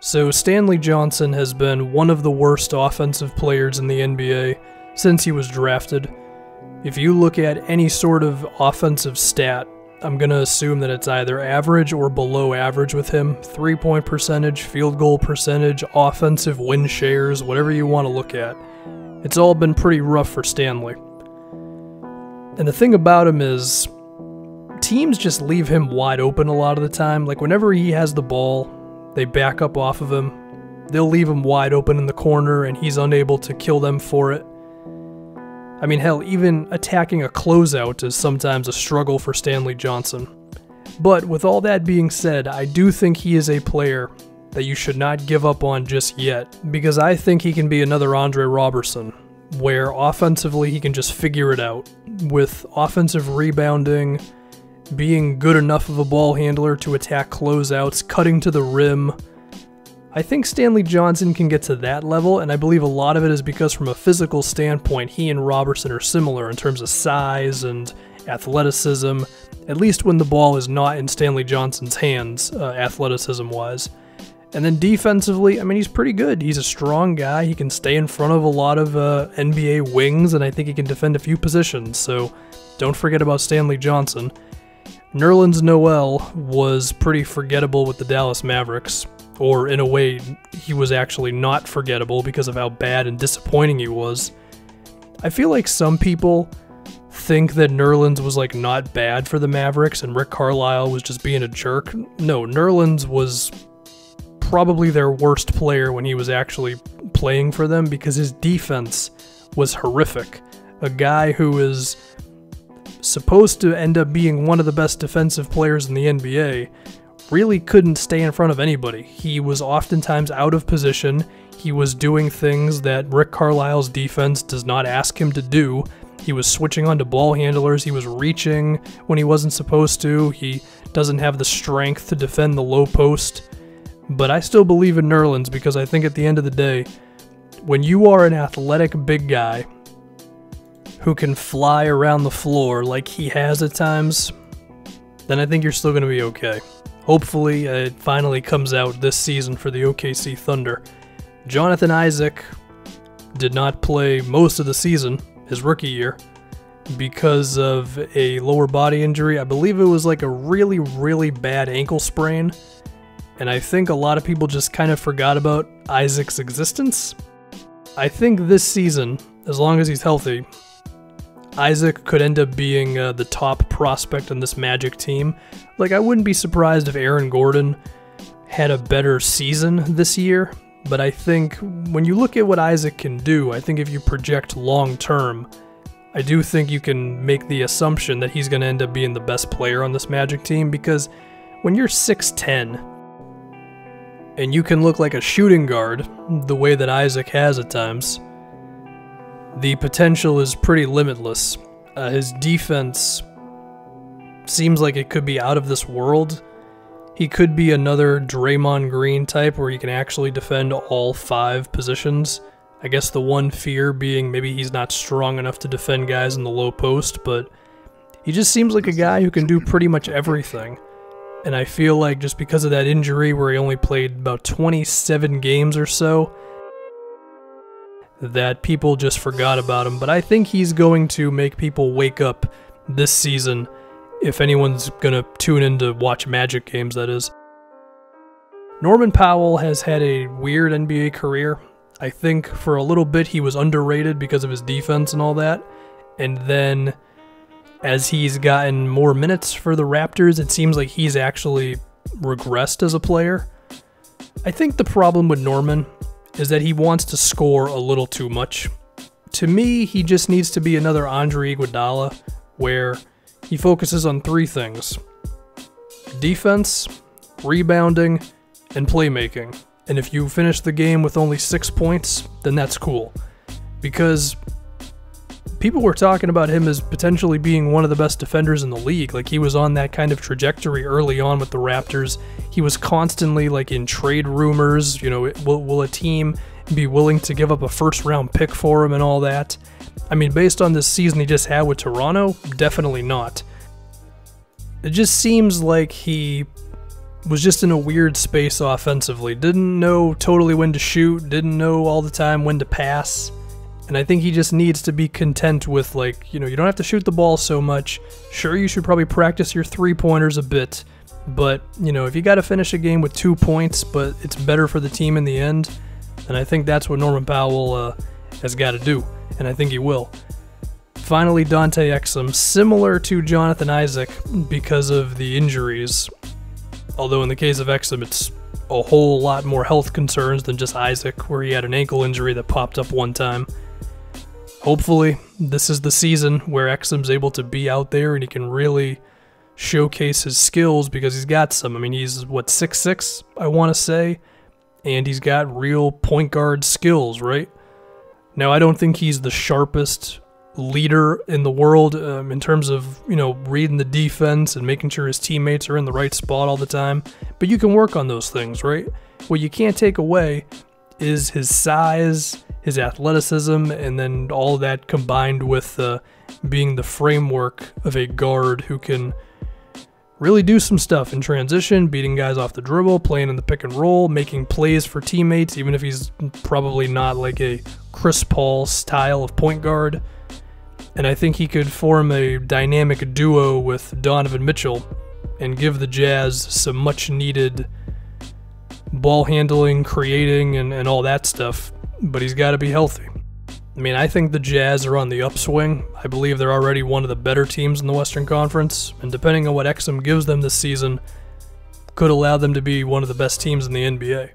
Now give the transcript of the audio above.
So Stanley Johnson has been one of the worst offensive players in the NBA since he was drafted. If you look at any sort of offensive stat, I'm going to assume that it's either average or below average with him. 3-point percentage, field goal percentage, offensive win shares, whatever you want to look at. It's all been pretty rough for Stanley. And the thing about him is, teams just leave him wide open a lot of the time. Like whenever he has the ball, they back up off of him. They'll leave him wide open in the corner and he's unable to kill them for it. I mean, hell, even attacking a closeout is sometimes a struggle for Stanley Johnson. But with all that being said, I do think he is a player that you should not give up on just yet, because I think he can be another Andre Robertson, where offensively he can just figure it out. With offensive rebounding, being good enough of a ball handler to attack closeouts, cutting to the rim. I think Stanley Johnson can get to that level, and I believe a lot of it is because from a physical standpoint, he and Robertson are similar in terms of size and athleticism, at least when the ball is not in Stanley Johnson's hands, athleticism-wise. And then defensively, I mean, he's pretty good. He's a strong guy. He can stay in front of a lot of NBA wings, and I think he can defend a few positions, so don't forget about Stanley Johnson. Nerlens Noel was pretty forgettable with the Dallas Mavericks, or in a way, he was actually not forgettable because of how bad and disappointing he was. I feel like some people think that Nerlens was like not bad for the Mavericks and Rick Carlisle was just being a jerk. No, Nerlens was probably their worst player when he was actually playing for them because his defense was horrific. A guy who is supposed to end up being one of the best defensive players in the NBA really couldn't stay in front of anybody. He was oftentimes out of position. He was doing things that Rick Carlisle's defense does not ask him to do. He was switching onto ball handlers. He was reaching when he wasn't supposed to. He doesn't have the strength to defend the low post. But I still believe in Nerlens because I think at the end of the day, when you are an athletic big guy who can fly around the floor like he has at times, then I think you're still going to be okay. Hopefully, it finally comes out this season for the OKC Thunder. Jonathan Isaac did not play most of the season, his rookie year, because of a lower body injury. I believe it was like a really, really bad ankle sprain, and I think a lot of people just kind of forgot about Isaac's existence. I think this season, as long as he's healthy, Isaac could end up being the top prospect on this Magic team. Like, I wouldn't be surprised if Aaron Gordon had a better season this year, but I think when you look at what Isaac can do, I think if you project long term, I do think you can make the assumption that he's going to end up being the best player on this Magic team, because when you're 6'10", and you can look like a shooting guard, the way that Isaac has at times, the potential is pretty limitless. His defense seems like it could be out of this world. He could be another Draymond Green type where he can actually defend all 5 positions. I guess the one fear being maybe he's not strong enough to defend guys in the low post, but he just seems like a guy who can do pretty much everything. And I feel like just because of that injury where he only played about 27 games or so, that people just forgot about him. But I think he's going to make people wake up this season, if anyone's going to tune in to watch Magic games, that is. Norman Powell has had a weird NBA career. I think for a little bit he was underrated because of his defense and all that. And then as he's gotten more minutes for the Raptors, it seems like he's actually regressed as a player. I think the problem with Norman is that he wants to score a little too much. To me, he just needs to be another Andre Iguodala, where he focuses on 3 things: defense, rebounding, and playmaking. And if you finish the game with only 6 points, then that's cool. Because people were talking about him as potentially being one of the best defenders in the league. Like, he was on that kind of trajectory early on with the Raptors. He was constantly like in trade rumors, you know, will a team be willing to give up a first-round pick for him and all that? I mean, based on this season he just had with Toronto, definitely not. It just seems like he was just in a weird space offensively. Didn't know totally when to shoot, didn't know all the time when to pass. And I think he just needs to be content with, like, you don't have to shoot the ball so much. Sure, you should probably practice your three-pointers a bit. But, if you got to finish a game with 2 points, but it's better for the team in the end, then I think that's what Norman Powell has got to do. And I think he will. Finally, Dante Exum, similar to Jonathan Isaac because of the injuries. Although in the case of Exum, it's a whole lot more health concerns than just Isaac, where he had an ankle injury that popped up one time. Hopefully, this is the season where Exum's able to be out there and he can really showcase his skills, because he's got some. I mean, he's, 6'6", I want to say, and he's got real point guard skills, right? Now, I don't think he's the sharpest leader in the world in terms of, reading the defense and making sure his teammates are in the right spot all the time, but you can work on those things, right? What you can't take away is his size, his athleticism, and then all of that combined with being the framework of a guard who can really do some stuff in transition, beating guys off the dribble, playing in the pick and roll, making plays for teammates, even if he's probably not like a Chris Paul style of point guard. And I think he could form a dynamic duo with Donovan Mitchell and give the Jazz some much needed ball handling, creating, and all that stuff. But he's got to be healthy. I mean, I think the Jazz are on the upswing. I believe they're already one of the better teams in the Western Conference, and depending on what Exum gives them this season, could allow them to be one of the best teams in the NBA.